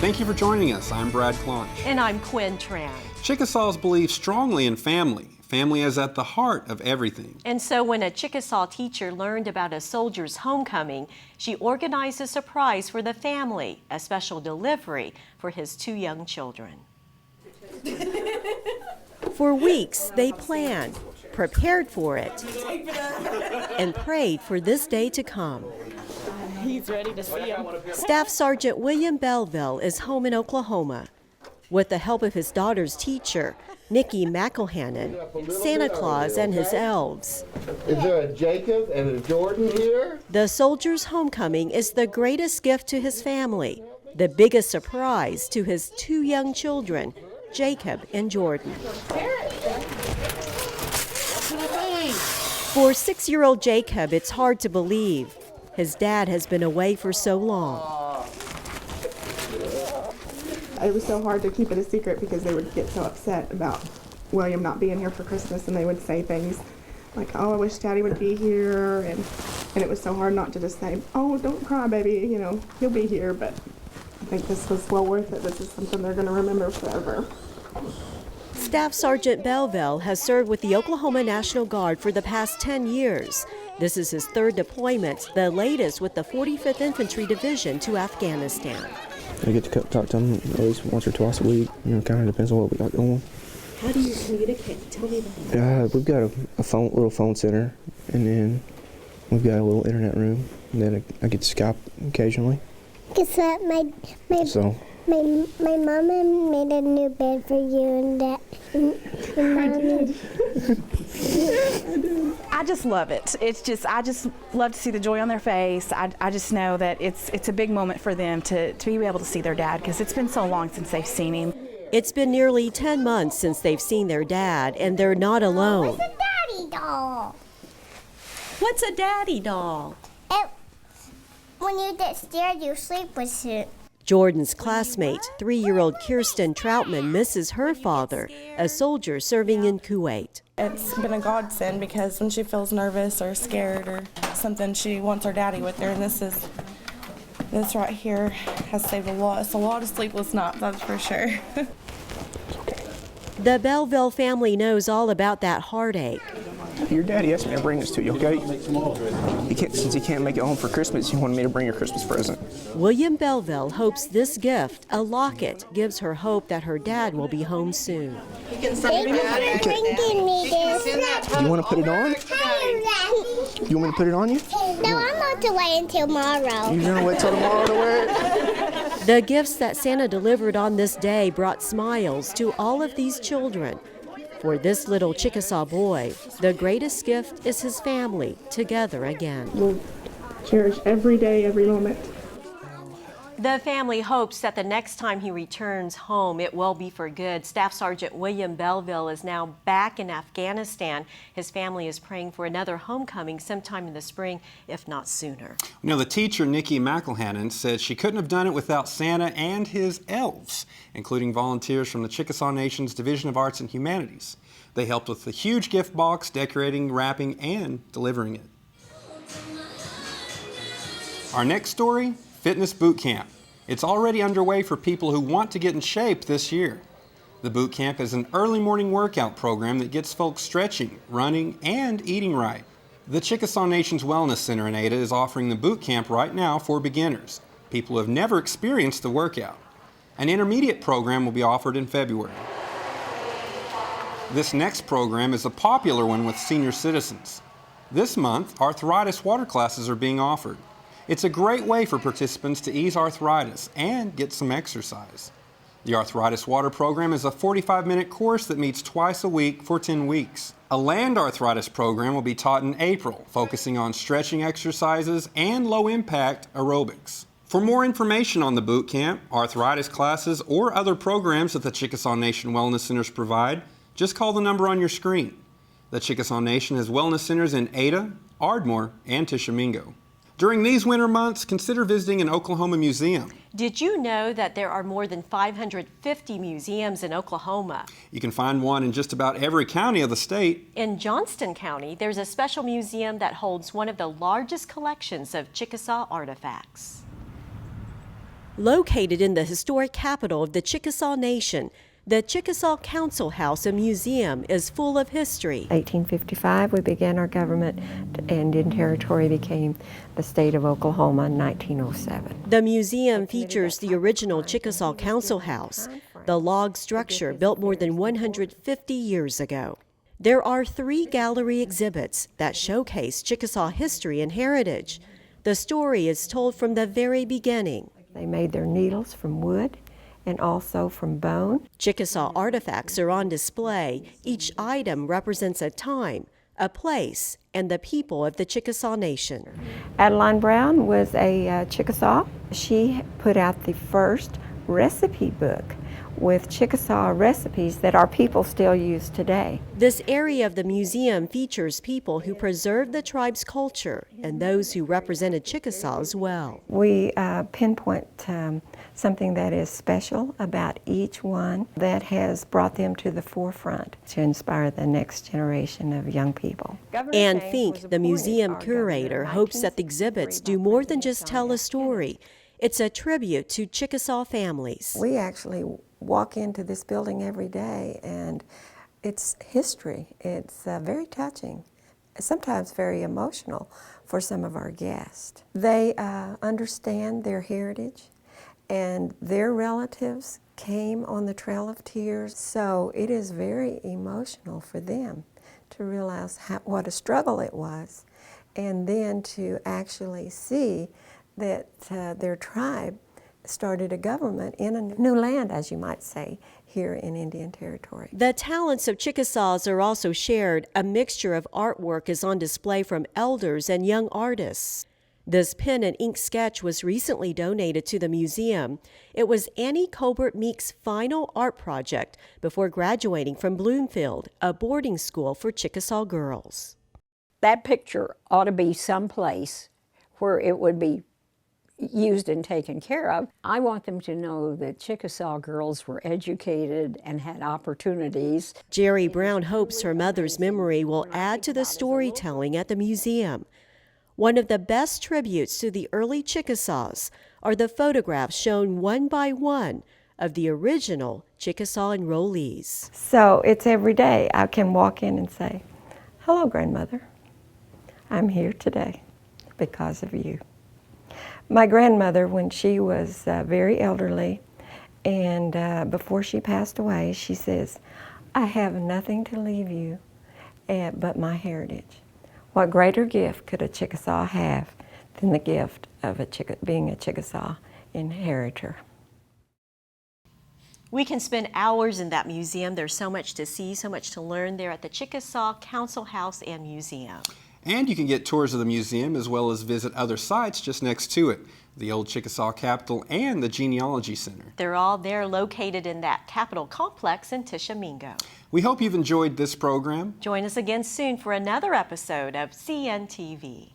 Thank you for joining us. I'm Brad Clonch. And I'm Quin Tran. Chickasaws believe strongly in family. Family is at the heart of everything. And so when a Chickasaw teacher learned about a soldier's homecoming, she organized a surprise for the family, a special delivery for his 2 young children. For weeks, they planned, prepared for it, and prayed for this day to come. He's ready to see him. Staff Sergeant William Belville is home in Oklahoma. With the help of his daughter's teacher, Nikki McElhannon, Santa Claus and his elves. Is there a Jacob and a Jordan here? The soldier's homecoming is the greatest gift to his family, the biggest surprise to his 2 young children, Jacob and Jordan. For 6-year-old Jacob, it's hard to believe. His dad has been away for so long. It was so hard to keep it a secret because they would get so upset about William not being here for Christmas, and they would say things like, "Oh, I wish Daddy would be here," and it was so hard not to just say, "Oh, don't cry, baby, you know, he'll be here." But I think this was well worth it. This is something they're going to remember forever. Staff Sergeant Belville has served with the Oklahoma National Guard for the past 10 years. This is his 3rd deployment, the latest with the 45th Infantry Division to Afghanistan. I get to talk to them at least once or twice a week. You know, kind of depends on what we got going. How do you communicate? Tell me about that. We've got a little phone center, and then we've got a little internet room. And then I get to Skype occasionally. Guess what? My mama made a new bed for you and Dad. I just love it. I just love to see the joy on their face. I just know that it's a big moment for them to be able to see their dad, because it's been so long since they've seen him. It's been nearly 10 months since they've seen their dad, and they're not alone. What's a daddy doll? What's a daddy doll? When you get scared, you sleep with it. Jordan's classmate, 3-year-old Kirsten Troutman, misses her father, a soldier serving in Kuwait. It's been a godsend because when she feels nervous or scared or something, she wants her daddy with her, and this right here has saved a lot. It's a lot of sleepless nights, that's for sure. The Belville family knows all about that heartache. Your daddy asked me to bring this to you, okay? Since he can't make it home for Christmas, he wanted me to bring your Christmas present. William Belville hopes this gift, a locket, gives her hope that her dad will be home soon. Thank you for bringing me this. Do you want to put it on? You want me to put it on you? No, I'm going to wait until tomorrow. You're going to wait till tomorrow to wear it? The gifts that Santa delivered on this day brought smiles to all of these children. For this little Chickasaw boy, the greatest gift is his family together again. We'll cherish every day, every moment. The family hopes that the next time he returns home, it will be for good. Staff Sergeant William Belville is now back in Afghanistan. His family is praying for another homecoming sometime in the spring, if not sooner. You know, the teacher, Nikki McElhannon, said she couldn't have done it without Santa and his elves, including volunteers from the Chickasaw Nation's Division of Arts and Humanities. They helped with the huge gift box, decorating, wrapping, and delivering it. Our next story, Fitness Boot Camp. It's already underway for people who want to get in shape this year. The boot camp is an early morning workout program that gets folks stretching, running, and eating right. The Chickasaw Nation Wellness Center in Ada is offering the boot camp right now for beginners, people who have never experienced the workout. An intermediate program will be offered in February. This next program is a popular one with senior citizens. This month, arthritis water classes are being offered. It's a great way for participants to ease arthritis and get some exercise. The Arthritis Water Program is a 45-minute course that meets twice a week for 10 weeks. A land arthritis program will be taught in April, focusing on stretching exercises and low-impact aerobics. For more information on the boot camp, arthritis classes, or other programs that the Chickasaw Nation Wellness Centers provide, just call the number on your screen. The Chickasaw Nation has wellness centers in Ada, Ardmore, and Tishomingo. During these winter months, consider visiting an Oklahoma museum. Did you know that there are more than 550 museums in Oklahoma? You can find one in just about every county of the state. In Johnston County, there's a special museum that holds one of the largest collections of Chickasaw artifacts. Located in the historic capital of the Chickasaw Nation, the Chickasaw Council House and Museum is full of history. 1855, we began our government, and Indian Territory became the state of Oklahoma in 1907. The museum features the original Chickasaw Council House, the log structure built more than 150 years ago. There are 3 gallery exhibits that showcase Chickasaw history and heritage. The story is told from the very beginning. They made their needles from wood and also from bone. Chickasaw artifacts are on display. Each item represents a time, a place, and the people of the Chickasaw Nation. Adeline Brown was a Chickasaw. She put out the first recipe book with Chickasaw recipes that our people still use today. This area of the museum features people who preserved the tribe's culture and those who represented Chickasaw as well. We pinpoint something that is special about each one that has brought them to the forefront to inspire the next generation of young people. Ann Fink, the museum curator, hopes that the exhibits do more than just tell a story. It's a tribute to Chickasaw families. We actually walk into this building every day, and it's history. It's very touching, sometimes very emotional for some of our guests. They understand their heritage, and their relatives came on the Trail of Tears, so it is very emotional for them to realize what a struggle it was, and then to actually see that their tribe started a government in a new land, as you might say, here in Indian Territory. The talents of Chickasaws are also shared. A mixture of artwork is on display from elders and young artists. This pen and ink sketch was recently donated to the museum. It was Annie Colbert Meek's final art project before graduating from Bloomfield, a boarding school for Chickasaw girls. That picture ought to be someplace where it would be used and taken care of. I want them to know that Chickasaw girls were educated and had opportunities. Jerry Brown hopes her mother's memory will add to the storytelling at the museum. One of the best tributes to the early Chickasaws are the photographs shown one by one of the original Chickasaw enrollees. So it's every day I can walk in and say, "Hello, grandmother. I'm here today because of you." My grandmother, when she was very elderly, and before she passed away, she says, "I have nothing to leave you but my heritage." What greater gift could a Chickasaw have than the gift of being a Chickasaw inheritor? We can spend hours in that museum. There's so much to see, so much to learn there at the Chickasaw Council House and Museum. And you can get tours of the museum as well as visit other sites just next to it, the old Chickasaw Capitol and the Genealogy Center. They're all there located in that Capitol complex in Tishomingo. We hope you've enjoyed this program. Join us again soon for another episode of CNTV.